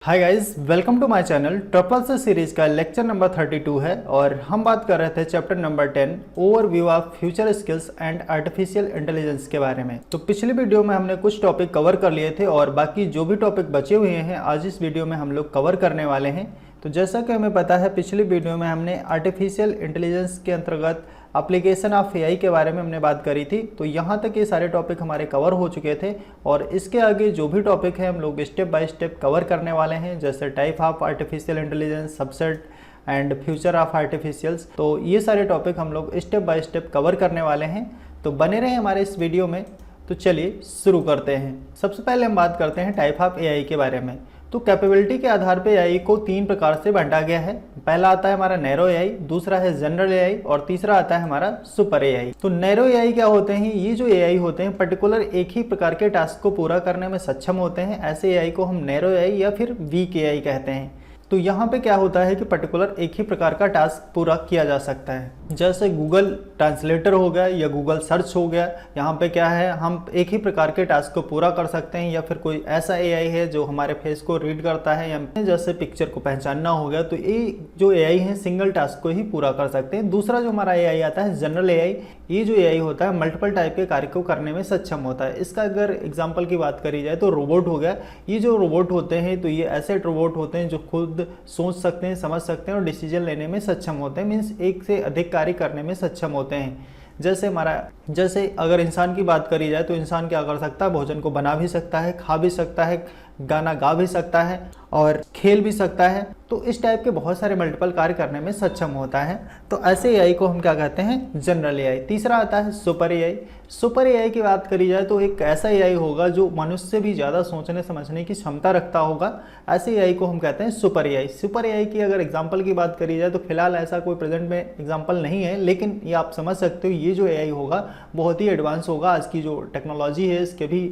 Hi guys, welcome to my channel. Triple से series का lecture number 32 है और हम बात कर रहे थे chapter number 10 overview of future skills and artificial intelligence के बारे में। तो पिछली वीडियो में हमने कुछ टॉपिक कवर कर लिए थे और बाकी जो भी टॉपिक बचे हुए हैं आज इस वीडियो में हम लोग कवर करने वाले हैं। तो जैसा कि हमें पता है, पिछली वीडियो में हमने आर्टिफिशियल इंटेलिजेंस के अंतर्गत एप्लीकेशन ऑफ एआई के बारे में हमने बात करी थी। तो यहाँ तक ये सारे टॉपिक हमारे कवर हो चुके थे और इसके आगे जो भी टॉपिक है हम लोग स्टेप बाय स्टेप कवर करने वाले हैं, जैसे type of artificial intelligence, subset and future of artificials. तो ये सारे टॉपिक हम लोग स्टेप बाय स्टेप कवर करने वाले हैं, तो बने रहें हमारे इस वीडियो में। तो चलिए शुरू करते हैं। सबसे पहले हम बात करते हैं टाइप ऑफ एआई के बारे में। तो कैपेबिलिटी के आधार पे एआई को 3 प्रकार से बांटा गया है। पहला आता है हमारा नैरो एआई, दूसरा है जनरल एआई और तीसरा आता है हमारा सुपर एआई। तो नैरो एआई क्या होते हैं? ये जो एआई होते हैं पर्टिकुलर एक ही प्रकार के टास्क को पूरा करने में सक्षम होते हैं। ऐसे एआई को हम नैरो एआई या फिर वीक एआई कहते हैं। तो यहाँ पे क्या होता है कि पर्टिकुलर एक ही प्रकार का टास्क पूरा किया जा सकता है, जैसे गूगल ट्रांसलेटर हो गया या गूगल सर्च हो गया। यहाँ पे क्या है, हम एक ही प्रकार के टास्क को पूरा कर सकते हैं। या फिर कोई ऐसा एआई है जो हमारे फेस को रीड करता है, या जैसे पिक्चर को पहचानना हो गया। तो ये जो एआई है सिंगल टास्क को ही पूरा कर सकते हैं। दूसरा जो हमारा एआई आता है जनरल एआई। ये जो एआई होता है मल्टीपल टाइप के कार्य को करने में सक्षम होता है। इसका अगर एग्जाम्पल की बात करी जाए तो रोबोट हो गया। ये जो रोबोट होते हैं तो ये ऐसे रोबोट होते हैं जो खुद सोच सकते हैं, समझ सकते हैं और डिसीजन लेने में सक्षम होते हैं। मीन्स एक से अधिक कार्य करने में सक्षम होते हैं। जैसे अगर इंसान की बात करी जाए तो इंसान क्या कर सकता है, भोजन को बना भी सकता है, खा भी सकता है, गाना गा भी सकता है और खेल भी सकता है। तो इस टाइप के बहुत सारे मल्टीपल कार्य करने में सक्षम होता है। तो ऐसे एआई को हम क्या कहते हैं, जनरल एआई। तीसरा आता है सुपर एआई। सुपर एआई की बात करी जाए तो एक ऐसा एआई होगा जो मनुष्य से भी ज़्यादा सोचने समझने की क्षमता रखता होगा। ऐसे एआई को हम कहते हैं सुपर एआई। सुपर एआई की अगर एग्जाम्पल की बात करी जाए तो फिलहाल ऐसा कोई प्रेजेंट में एग्जाम्पल नहीं है, लेकिन ये आप समझ सकते हो ये जो एआई होगा बहुत ही एडवांस होगा। आज की जो टेक्नोलॉजी है इसके भी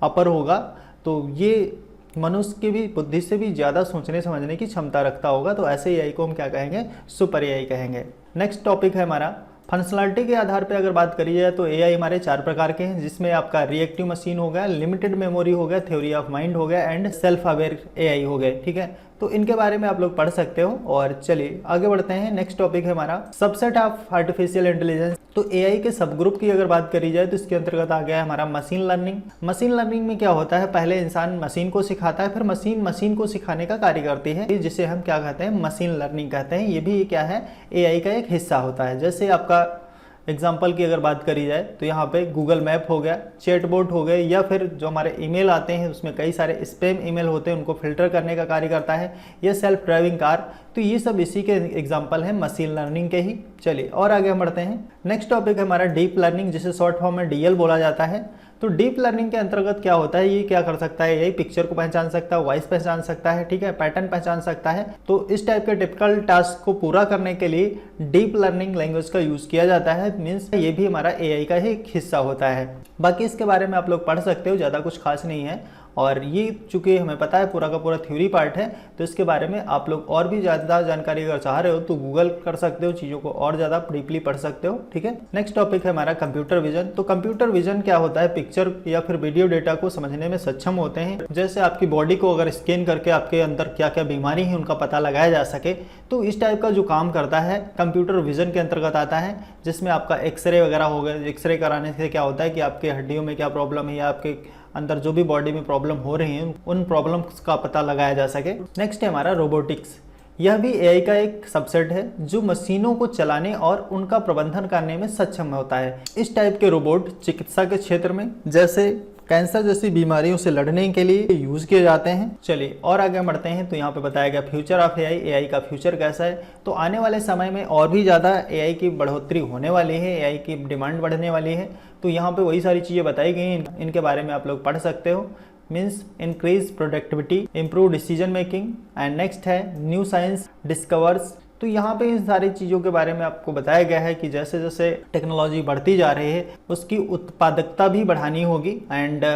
अपर होगा। तो ये मनुष्य की भी बुद्धि से भी ज़्यादा सोचने समझने की क्षमता रखता होगा। तो ऐसे एआई को हम क्या कहेंगे, सुपर एआई कहेंगे। नेक्स्ट टॉपिक है हमारा फंक्शनलिटी के आधार पे अगर बात करी जाए तो एआई हमारे 4 प्रकार के हैं, जिसमें आपका रिएक्टिव मशीन हो गया, लिमिटेड मेमोरी हो गया, थ्योरी ऑफ माइंड हो गया एंड सेल्फ अवेयर एआई हो गए। ठीक है, तो इनके बारे में आप लोग पढ़ सकते हो। और चलिए आगे बढ़ते हैं। नेक्स्ट टॉपिक है हमारा सबसेट ऑफ आर्टिफिशियल इंटेलिजेंस। तो एआई के सब ग्रुप की अगर बात करी जाए तो इसके अंतर्गत आ गया है हमारा मशीन लर्निंग। मशीन लर्निंग में क्या होता है, पहले इंसान मशीन को सिखाता है, फिर मशीन को सिखाने का कार्य करती है, जिसे हम क्या कहते हैं, मशीन लर्निंग कहते हैं। ये भी क्या है, एआई का एक हिस्सा होता है। जैसे आपका एग्जाम्पल की अगर बात करी जाए तो यहाँ पे गूगल मैप हो गया, चैटबॉट हो गए, या फिर जो हमारे ईमेल आते हैं उसमें कई सारे स्पैम ईमेल होते हैं, उनको फिल्टर करने का कार्य करता है, ये सेल्फ ड्राइविंग कार। तो ये सब इसी के एग्जाम्पल हैं मशीन लर्निंग के ही। चलिए और आगे हम बढ़ते हैं। नेक्स्ट टॉपिक है हमारा डीप लर्निंग, जिसे शॉर्ट फॉर्म में डीएल बोला जाता है। तो डीप लर्निंग के अंतर्गत क्या होता है, ये क्या कर सकता है, यही पिक्चर को पहचान सकता है, वॉइस पहचान सकता है, ठीक है, पैटर्न पहचान सकता है। तो इस टाइप के टिपिकल टास्क को पूरा करने के लिए डीप लर्निंग लैंग्वेज का यूज किया जाता है। मीन्स ये भी हमारा एआई का ही एक हिस्सा होता है। बाकी इसके बारे में आप लोग पढ़ सकते हो, ज़्यादा कुछ खास नहीं है। और ये चूंकि हमें पता है पूरा का पूरा थ्योरी पार्ट है, तो इसके बारे में आप लोग और भी ज़्यादा जानकारी अगर चाह रहे हो तो गूगल कर सकते हो, चीज़ों को और ज़्यादा डीपली पढ़ सकते हो। ठीक है, नेक्स्ट टॉपिक है हमारा कंप्यूटर विजन। तो कंप्यूटर विजन क्या होता है, पिक्चर या फिर वीडियो डेटा को समझने में सक्षम होते हैं। जैसे आपकी बॉडी को अगर स्कैन करके आपके अंदर क्या क्या बीमारी है उनका पता लगाया जा सके, तो इस टाइप का जो काम करता है कंप्यूटर विजन के अंतर्गत आता है। जिसमें आपका एक्सरे वगैरह हो गया, एक्सरे कराने से क्या होता है कि आपके हड्डियों में क्या प्रॉब्लम है या आपके अंदर जो भी बॉडी में प्रॉब्लम हो रही है उन प्रॉब्लम्स का पता लगाया जा सके। नेक्स्ट है हमारा रोबोटिक्स। यह भी एआई का एक सबसेट है जो मशीनों को चलाने और उनका प्रबंधन करने में सक्षम होता है। इस टाइप के रोबोट चिकित्सा के क्षेत्र में, जैसे कैंसर जैसी बीमारियों से लड़ने के लिए यूज किए जाते हैं। चलिए और आगे बढ़ते हैं। तो यहाँ पे बताया गया फ्यूचर ऑफ एआई, एआई का फ्यूचर कैसा है। तो आने वाले समय में और भी ज़्यादा एआई की बढ़ोतरी होने वाली है, एआई की डिमांड बढ़ने वाली है। तो यहाँ पे वही सारी चीज़ें बताई गई हैं, इनके बारे में आप लोग पढ़ सकते हो। Means increase productivity, improve decision making and next है न्यू साइंस डिस्कवर्स। तो यहाँ पे इन सारी चीज़ों के बारे में आपको बताया गया है कि जैसे जैसे टेक्नोलॉजी बढ़ती जा रही है उसकी उत्पादकता भी बढ़ानी होगी। एंड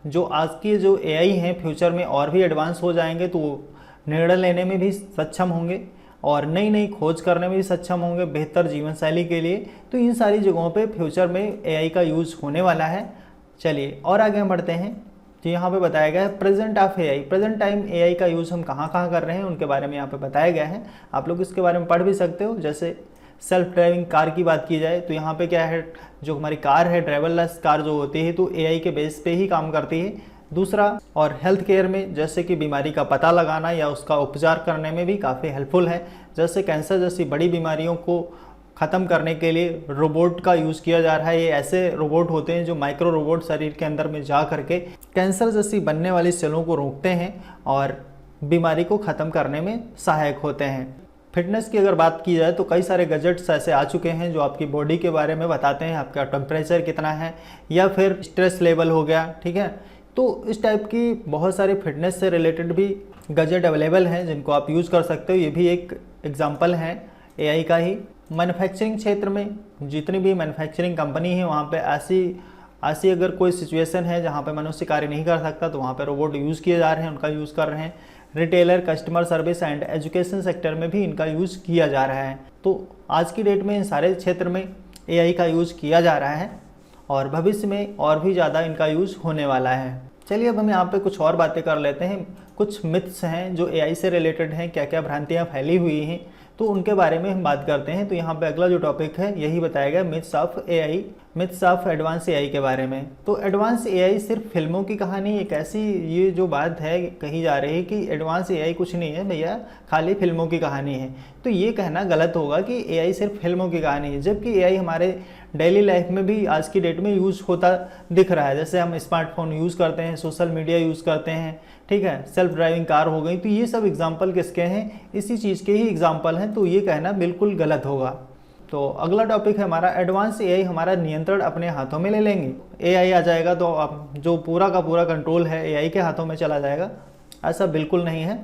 जो आज की जो एआई हैं फ्यूचर में और भी एडवांस हो जाएंगे, तो निर्णय लेने में भी सक्षम होंगे और नई नई खोज करने में भी सक्षम होंगे बेहतर जीवन शैली के लिए। तो इन सारी जगहों पे फ्यूचर में एआई का यूज होने वाला है। चलिए और आगे हम बढ़ते हैं। तो यहाँ पे बताया गया है present of AI, present time AI का यूज़ हम कहाँ कहाँ कर रहे हैं उनके बारे में यहाँ पे बताया गया है। आप लोग इसके बारे में पढ़ भी सकते हो। जैसे सेल्फ ड्राइविंग कार की बात की जाए तो यहाँ पे क्या है, जो हमारी कार है ड्राइवरलेस कार जो होती है तो एआई के बेस पे ही काम करती है। दूसरा, और हेल्थ केयर में जैसे कि बीमारी का पता लगाना या उसका उपचार करने में भी काफ़ी हेल्पफुल है। जैसे कैंसर जैसी बड़ी बीमारियों को ख़त्म करने के लिए रोबोट का यूज़ किया जा रहा है। ये ऐसे रोबोट होते हैं जो माइक्रो रोबोट शरीर के अंदर में जा करके कैंसर जैसी बनने वाली सेलों को रोकते हैं और बीमारी को ख़त्म करने में सहायक होते हैं। फिटनेस की अगर बात की जाए तो कई सारे गैजेट्स ऐसे आ चुके हैं जो आपकी बॉडी के बारे में बताते हैं, आपका टेम्परेचर कितना है या फिर स्ट्रेस लेवल हो गया, ठीक है। तो इस टाइप की बहुत सारे फिटनेस से रिलेटेड भी गैजेट अवेलेबल हैं जिनको आप यूज़ कर सकते हो। ये भी एक एग्जांपल है एआई का ही। मैन्युफैक्चरिंग क्षेत्र में जितनी भी मैन्युफैक्चरिंग कंपनी है वहाँ पे ऐसी अगर कोई सिचुएशन है जहाँ पे मनुष्य कार्य नहीं कर सकता तो वहाँ पे रोबोट यूज़ किए जा रहे हैं, उनका यूज़ कर रहे हैं। Retailer, customer service and education sector में भी इनका यूज़ किया जा रहा है। तो आज की डेट में इन सारे क्षेत्र में एआई का यूज़ किया जा रहा है और भविष्य में और भी ज़्यादा इनका यूज़ होने वाला है। चलिए अब हम यहाँ पे कुछ और बातें कर लेते हैं। कुछ मिथ्स हैं जो एआई से रिलेटेड हैं, क्या क्या भ्रांतियाँ फैली हुई हैं तो उनके बारे में हम बात करते हैं। तो यहाँ पे अगला जो टॉपिक है यही बताया गया, myths of AI, myths of advance AI के बारे में। तो एडवांस एआई सिर्फ फिल्मों की कहानी, एक ऐसी ये जो बात है कही जा रही है कि एडवांस एआई कुछ नहीं है भैया, खाली फिल्मों की कहानी है, तो ये कहना गलत होगा कि एआई सिर्फ फिल्मों की कहानी है। जबकि एआई हमारे डेली लाइफ में भी आज की डेट में यूज़ होता दिख रहा है। जैसे हम स्मार्टफोन यूज़ करते हैं, सोशल मीडिया यूज़ करते हैं, ठीक है, सेल्फ ड्राइविंग कार हो गई, तो ये सब एग्जाम्पल किसके हैं, इसी चीज़ के ही एग्जाम्पल हैं। तो ये कहना बिल्कुल गलत होगा। तो अगला टॉपिक है हमारा, एडवांस एआई हमारा नियंत्रण अपने हाथों में ले लेंगे। एआई आ जाएगा तो अब जो पूरा का पूरा कंट्रोल है एआई के हाथों में चला जाएगा, ऐसा बिल्कुल नहीं है।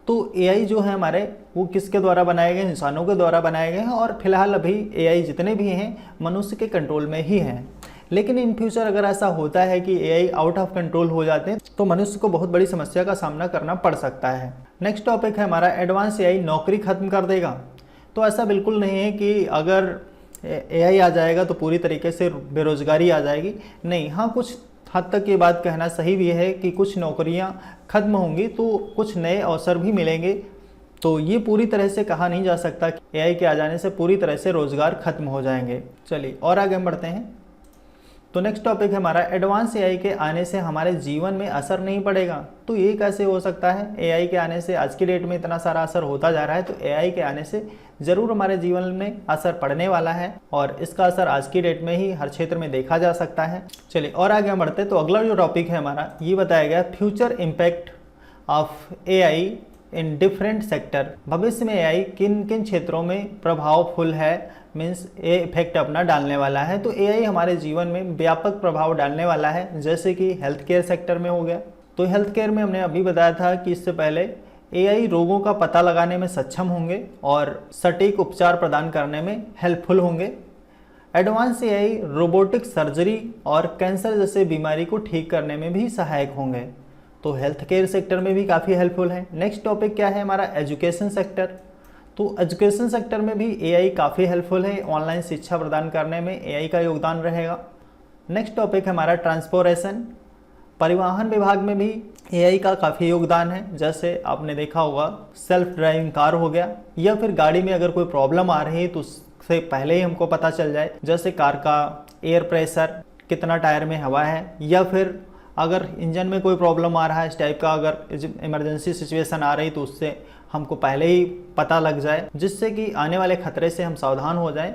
तो एआई जो है हमारे वो किसके द्वारा बनाए गए, इंसानों के द्वारा बनाए गए हैं और फिलहाल अभी एआई जितने भी हैं मनुष्य के कंट्रोल में ही हैं। लेकिन इन फ्यूचर अगर ऐसा होता है कि एआई आउट ऑफ कंट्रोल हो जाते हैं तो मनुष्य को बहुत बड़ी समस्या का सामना करना पड़ सकता है। नेक्स्ट टॉपिक है हमारा, एडवांस एआई नौकरी खत्म कर देगा। तो ऐसा बिल्कुल नहीं है कि अगर एआई आ जाएगा तो पूरी तरीके से बेरोजगारी आ जाएगी, नहीं। हाँ, कुछ हद तक ये बात कहना सही भी है कि कुछ नौकरियां खत्म होंगी तो कुछ नए अवसर भी मिलेंगे। तो ये पूरी तरह से कहा नहीं जा सकता कि एआई के आ जाने से पूरी तरह से रोजगार खत्म हो जाएंगे। चलिए और आगे बढ़ते हैं। तो नेक्स्ट टॉपिक है हमारा, एडवांस एआई के आने से हमारे जीवन में असर नहीं पड़ेगा। तो ये कैसे हो सकता है, एआई के आने से आज की डेट में इतना सारा असर होता जा रहा है तो एआई के आने से ज़रूर हमारे जीवन में असर पड़ने वाला है और इसका असर आज की डेट में ही हर क्षेत्र में देखा जा सकता है। चलिए और आगे बढ़ते हैं। तो अगला जो टॉपिक है हमारा, ये बताया गया future impact of AI in different sector. भविष्य में एआई किन किन क्षेत्रों में प्रभावफुल है, मीन्स ये इफेक्ट अपना डालने वाला है। तो एआई हमारे जीवन में व्यापक प्रभाव डालने वाला है, जैसे कि हेल्थ केयर सेक्टर में हो गया। तो हेल्थ केयर में हमने अभी बताया था कि इससे पहले एआई रोगों का पता लगाने में सक्षम होंगे और सटीक उपचार प्रदान करने में हेल्पफुल होंगे। एडवांस एआई रोबोटिक सर्जरी और कैंसर जैसे बीमारी को ठीक करने में भी सहायक होंगे। तो हेल्थ केयर सेक्टर में भी काफ़ी हेल्पफुल है। नेक्स्ट टॉपिक क्या है हमारा, एजुकेशन सेक्टर। तो एजुकेशन सेक्टर में भी एआई काफ़ी हेल्पफुल है, ऑनलाइन शिक्षा प्रदान करने में एआई का योगदान रहेगा। नेक्स्ट टॉपिक है हमारा ट्रांसपोर्टेशन। परिवहन विभाग में भी एआई का काफ़ी योगदान है। जैसे आपने देखा होगा सेल्फ ड्राइविंग कार हो गया, या फिर गाड़ी में अगर कोई प्रॉब्लम आ रही है तो उससे पहले ही हमको पता चल जाए। जैसे कार का एयर प्रेशर, कितना टायर में हवा है, या फिर अगर इंजन में कोई प्रॉब्लम आ रहा है इस टाइप का, अगर इमरजेंसी सिचुएशन आ रही तो उससे हमको पहले ही पता लग जाए, जिससे कि आने वाले खतरे से हम सावधान हो जाएं।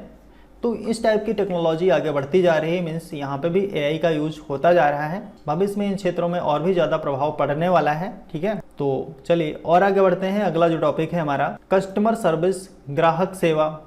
तो इस टाइप की टेक्नोलॉजी आगे बढ़ती जा रही है, मीन्स यहाँ पे भी एआई का यूज होता जा रहा है। भविष्य में इन क्षेत्रों में और भी ज़्यादा प्रभाव पड़ने वाला है, ठीक है। तो चलिए और आगे बढ़ते हैं। अगला जो टॉपिक है हमारा, कस्टमर सर्विस, ग्राहक सेवा।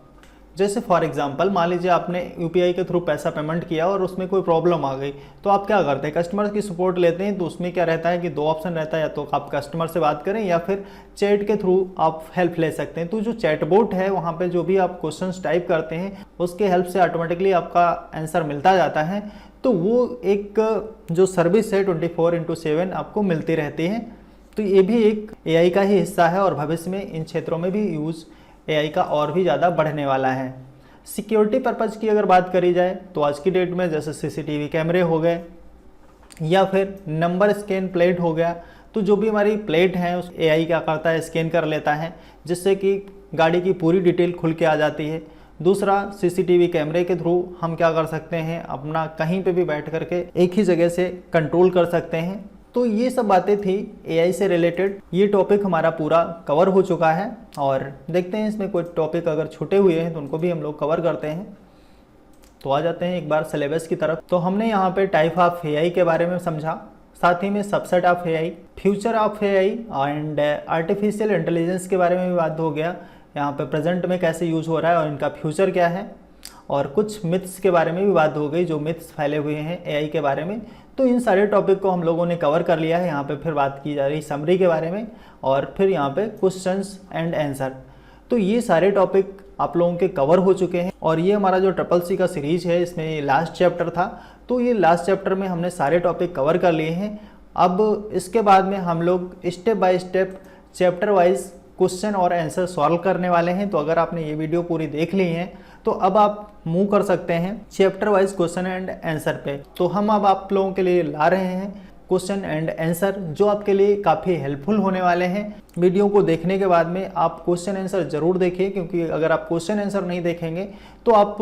जैसे फॉर एग्जांपल मान लीजिए आपने यूपीआई के थ्रू पैसा पेमेंट किया और उसमें कोई प्रॉब्लम आ गई, तो आप क्या करते हैं, कस्टमर की सपोर्ट लेते हैं। तो उसमें क्या रहता है कि दो ऑप्शन रहता है, या तो आप कस्टमर से बात करें या फिर चैट के थ्रू आप हेल्प ले सकते हैं। तो जो चैटबॉट है वहाँ पे जो भी आप क्वेश्चंस टाइप करते हैं उसके हेल्प से ऑटोमेटिकली आपका आंसर मिलता जाता है। तो वो एक जो सर्विस है 24/7 आपको मिलती रहती है। तो ये भी एक एआई का ही हिस्सा है और भविष्य में इन क्षेत्रों में भी यूज़ एआई का और भी ज़्यादा बढ़ने वाला है। सिक्योरिटी पर्पज़ की अगर बात करी जाए तो आज की डेट में जैसे सीसीटीवी कैमरे हो गए, या फिर नंबर स्कैन प्लेट हो गया। तो जो भी हमारी प्लेट है उस एआई क्या करता है, स्कैन कर लेता है, जिससे कि गाड़ी की पूरी डिटेल खुल के आ जाती है। दूसरा, सीसीटीवी कैमरे के थ्रू हम क्या कर सकते हैं, अपना कहीं पे भी बैठ करके एक ही जगह से कंट्रोल कर सकते हैं। तो ये सब बातें थी एआई से रिलेटेड। ये टॉपिक हमारा पूरा कवर हो चुका है और देखते हैं इसमें कोई टॉपिक अगर छूटे हुए हैं तो उनको भी हम लोग कवर करते हैं। तो आ जाते हैं एक बार सिलेबस की तरफ। तो हमने यहाँ पे टाइप ऑफ एआई के बारे में समझा, साथ ही में subset of AI, future of AI and artificial intelligence के बारे में भी बात हो गया। यहाँ पे प्रेजेंट में कैसे यूज़ हो रहा है और इनका फ्यूचर क्या है, और कुछ मिथ्स के बारे में भी बात हो गई, जो मिथ्स फैले हुए हैं एआई के बारे में। तो इन सारे टॉपिक को हम लोगों ने कवर कर लिया है। यहाँ पे फिर बात की जा रही समरी के बारे में और फिर यहाँ पे क्वेश्चंस एंड आंसर। तो ये सारे टॉपिक आप लोगों के कवर हो चुके हैं और ये हमारा जो CCC का सीरीज है इसमें ये लास्ट चैप्टर था। तो ये लास्ट चैप्टर में हमने सारे टॉपिक कवर कर लिए हैं। अब इसके बाद में हम लोग step by step chapter wise question और आंसर सॉल्व करने वाले हैं। तो अगर आपने ये वीडियो पूरी देख ली है तो अब आप मूव कर सकते हैं chapter wise question and answer पे। तो हम अब आप लोगों के लिए ला रहे हैं क्वेश्चन एंड आंसर, जो आपके लिए काफ़ी हेल्पफुल होने वाले हैं। वीडियो को देखने के बाद में आप क्वेश्चन आंसर ज़रूर देखिए, क्योंकि अगर आप क्वेश्चन आंसर नहीं देखेंगे तो आप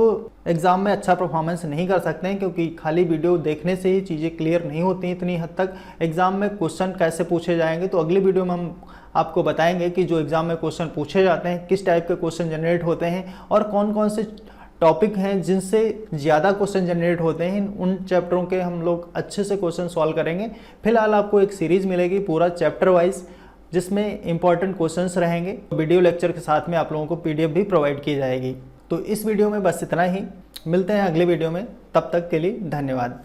एग्ज़ाम में अच्छा परफॉर्मेंस नहीं कर सकते हैं, क्योंकि खाली वीडियो देखने से ही चीज़ें क्लियर नहीं होती इतनी हद तक। एग्ज़ाम में क्वेश्चन कैसे पूछे जाएंगे तो अगली वीडियो में हम आपको बताएंगे कि जो एग्ज़ाम में क्वेश्चन पूछे जाते हैं किस टाइप के क्वेश्चन जनरेट होते हैं और कौन कौन से टॉपिक हैं जिनसे ज़्यादा क्वेश्चन जनरेट होते हैं। उन चैप्टरों के हम लोग अच्छे से क्वेश्चन सॉल्व करेंगे। फिलहाल आपको एक सीरीज़ मिलेगी पूरा चैप्टर वाइज, जिसमें इंपॉर्टेंट क्वेश्चंस रहेंगे। वीडियो लेक्चर के साथ में आप लोगों को PDF भी प्रोवाइड की जाएगी। तो इस वीडियो में बस इतना ही, मिलते हैं अगले वीडियो में, तब तक के लिए धन्यवाद।